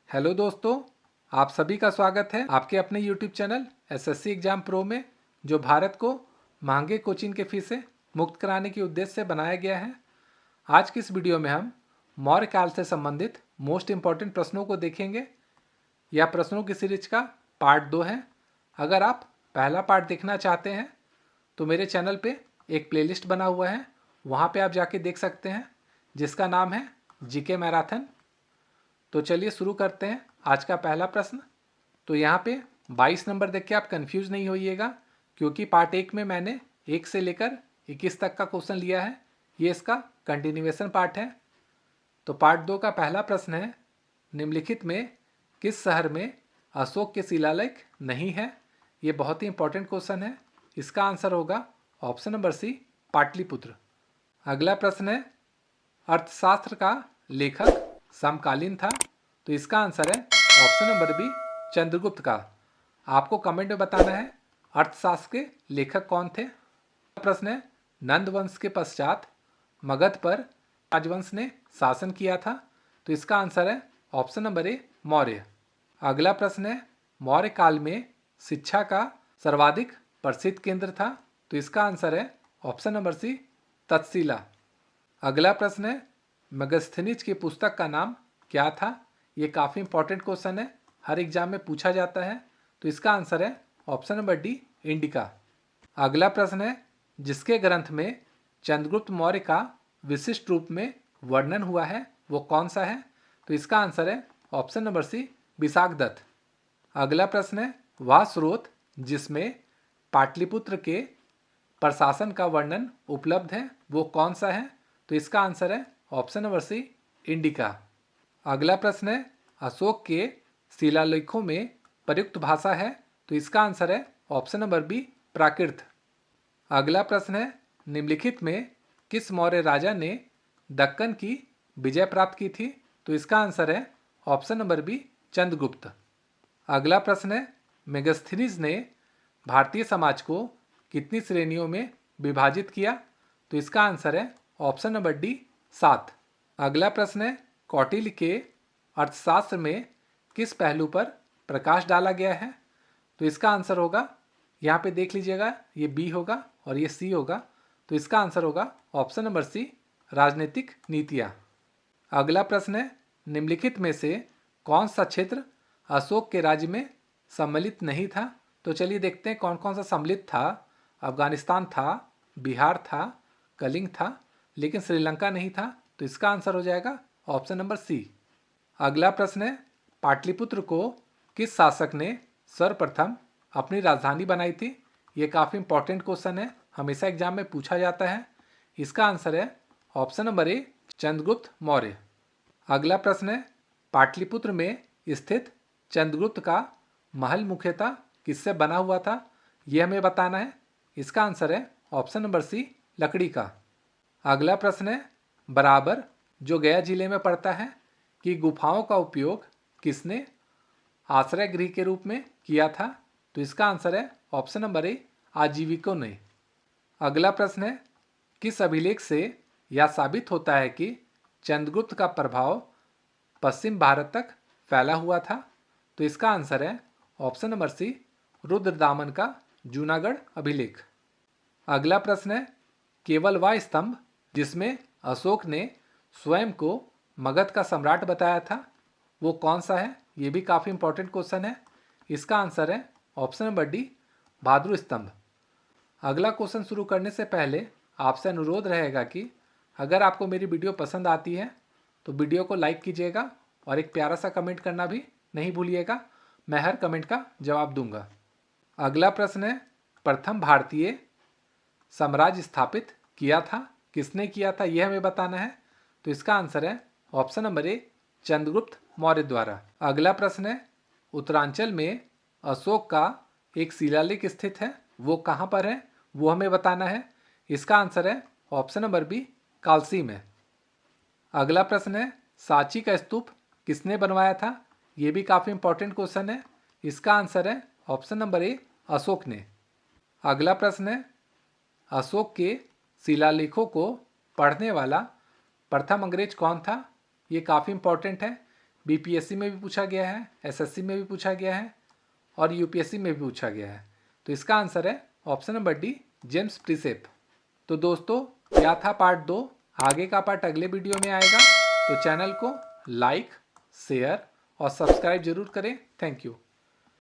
Hello दोस्तों, आप सभी का स्वागत है आपके अपने YouTube channel SSC exam pro में, जो भारत को महंगे कोचिंग के फीसें मुक्त कराने के उद्देश्य से बनाया गया है। आज की इस वीडियो में हम मौर्य काल से संबंधित मोस्ट इंपॉर्टेंट प्रश्नों को देखेंगे। यह प्रश्नों की सीरीज का पार्ट 2 है। अगर आप पहला पार्ट देखना चाहते हैं तो मेरे चैनल पे एक प्लेलिस्ट बना हुआ है, वहाँ पे आप जाके देख सकते हैं, जिसका नाम है जीके मैराथन। तो चलिए शुरू करते हैं आज का पहला प्रश्न। तो यहाँ पे 22 नंबर देख के आप कंफ्यूज नहीं होइएगा, क्योंकि पार्ट 1 में मैंने 1 से लेकर 21 तक का क्वेश्चन लिया है। ये इसका कंटिन्यूएशन पार्ट है। तो पार्ट 2 का पहला प्रश्न है, निम्नलिखित में किस शहर में अशोक के शिलालेख नहीं है। ये बहुत ही इंपॉर्टेंट क्वेश्चन है। इसका आंसर होगा ऑप्शन नंबर सी, पाटलिपुत्र। अगला प्रश्न है, अर्थशास्त्र का लेखक समकालीन था। तो इसका आंसर है ऑप्शन नंबर बी, चंद्रगुप्त का। आपको कमेंट में बताना है अर्थशास्त्र के लेखक कौन थे। प्रश्न है, नंद वंश के पश्चात मगध पर राजवंश ने शासन किया था। तो इसका आंसर है ऑप्शन नंबर ए, मौर्य। अगला प्रश्न है, मौर्य काल में शिक्षा का सर्वाधिक प्रसिद्ध केंद्र था। तो इसका आंसर है ऑप्शन नंबर सी, तक्षशिला। अगला प्रश्न है, मेगास्थनीज की पुस्तक का नाम क्या था। ये काफ़ी इंपॉर्टेंट क्वेश्चन है, हर एग्जाम में पूछा जाता है। तो इसका आंसर है ऑप्शन नंबर डी, इंडिका। अगला प्रश्न है, जिसके ग्रंथ में चंद्रगुप्त मौर्य का विशिष्ट रूप में वर्णन हुआ है, वो कौन सा है। तो इसका आंसर है ऑप्शन नंबर सी, विशाखदत्त। अगला प्रश्न है, वह स्रोत जिसमें पाटलिपुत्र के प्रशासन का वर्णन उपलब्ध है, वो कौन सा है। तो इसका आंसर है ऑप्शन नंबर सी, इंडिका। अगला प्रश्न है, अशोक के शिलालेखों में प्रयुक्त भाषा है। तो इसका आंसर है ऑप्शन नंबर बी, प्राकृत। अगला प्रश्न है, निम्नलिखित में किस मौर्य राजा ने दक्कन की विजय प्राप्त की थी। तो इसका आंसर है ऑप्शन नंबर बी, चंद्रगुप्त। अगला प्रश्न है, मेगास्थनीज ने भारतीय समाज को कितनी श्रेणियों में विभाजित किया। तो इसका आंसर है ऑप्शन नंबर डी, 7। अगला प्रश्न है, कौटिल्य के अर्थशास्त्र में किस पहलू पर प्रकाश डाला गया है। तो इसका आंसर होगा, यहाँ पे देख लीजिएगा, ये बी होगा और ये सी होगा। तो इसका आंसर होगा ऑप्शन नंबर सी, राजनीतिक नीतियाँ। अगला प्रश्न है, निम्नलिखित में से कौन सा क्षेत्र अशोक के राज्य में सम्मिलित नहीं था। तो चलिए देखते हैं कौन कौन सा सम्मिलित था। अफगानिस्तान था, बिहार था, कलिंग था, लेकिन श्रीलंका नहीं था। तो इसका आंसर हो जाएगा ऑप्शन नंबर सी। अगला प्रश्न है, पाटलिपुत्र को किस शासक ने सर्वप्रथम अपनी राजधानी बनाई थी। ये काफ़ी इंपॉर्टेंट क्वेश्चन है, हमेशा एग्जाम में पूछा जाता है। इसका आंसर है option number A, Chandragupta Maurya. अगला प्रश्न है, पाटलिपुत्र में स्थित चंद्रगुप्त का महल मुख्यतः किससे बना हुआ था, यह हमें बताना है। इसका आंसर है ऑप्शन नंबर सी, लकड़ी का। अगला प्रश्न है, बराबर जो गया जिले में पड़ता है, कि गुफाओं का उपयोग किसने आश्रय गृह के रूप में किया था। तो इसका आंसर है ऑप्शन नंबर ए, आजीविकों ने। अगला प्रश्न है, किस अभिलेख से यह साबित होता है कि चंद्रगुप्त का प्रभाव पश्चिम भारत तक फैला हुआ था। तो इसका आंसर है ऑप्शन नंबर सी, रुद्रदामन का जूनागढ़ अभिलेख। अगला प्रश्न है, केवल वह स्तंभ जिसमें अशोक ने स्वयं को मगध का सम्राट बताया था, वो कौन सा है। ये भी काफ़ी इंपॉर्टेंट क्वेश्चन है। इसका आंसर है ऑप्शन नंबर डी, भाद्रु स्तंभ। अगला क्वेश्चन शुरू करने से पहले आपसे अनुरोध रहेगा कि अगर आपको मेरी वीडियो पसंद आती है तो वीडियो को लाइक कीजिएगा और एक प्यारा सा कमेंट करना भी नहीं भूलिएगा। मैं हर कमेंट का जवाब दूंगा। अगला प्रश्न है, प्रथम भारतीय साम्राज्य स्थापित किया था, किसने किया था, यह हमें बताना है। तो इसका आंसर है option number A, Chandragupta Maurya द्वारा। अगला प्रश्न है, उत्तरांचल में अशोक का एक शिलालेख स्थित है, वो कहाँ पर है, वो हमें बताना है। इसका आंसर है ऑप्शन नंबर बी, कालसी में। अगला प्रश्न है, सांची का स्तूप किसने बनवाया था। ये भी काफ़ी इंपॉर्टेंट क्वेश्चन है। इसका आंसर है ऑप्शन नंबर ए, अशोक ने। अगला प्रश्न है, अशोक के शिलालेखों को पढ़ने वाला प्रथम अंग्रेज कौन था। ये काफ़ी इंपॉर्टेंट है, बीपीएससी में भी पूछा गया है, एसएससी में भी पूछा गया है और यूपीएससी में भी पूछा गया है। तो इसका आंसर है ऑप्शन नंबर डी, जेम्स प्रिसेप। तो दोस्तों क्या था पार्ट 2, आगे का पार्ट अगले वीडियो में आएगा। तो चैनल को लाइक, शेयर और सब्सक्राइब जरूर करें। Thank you.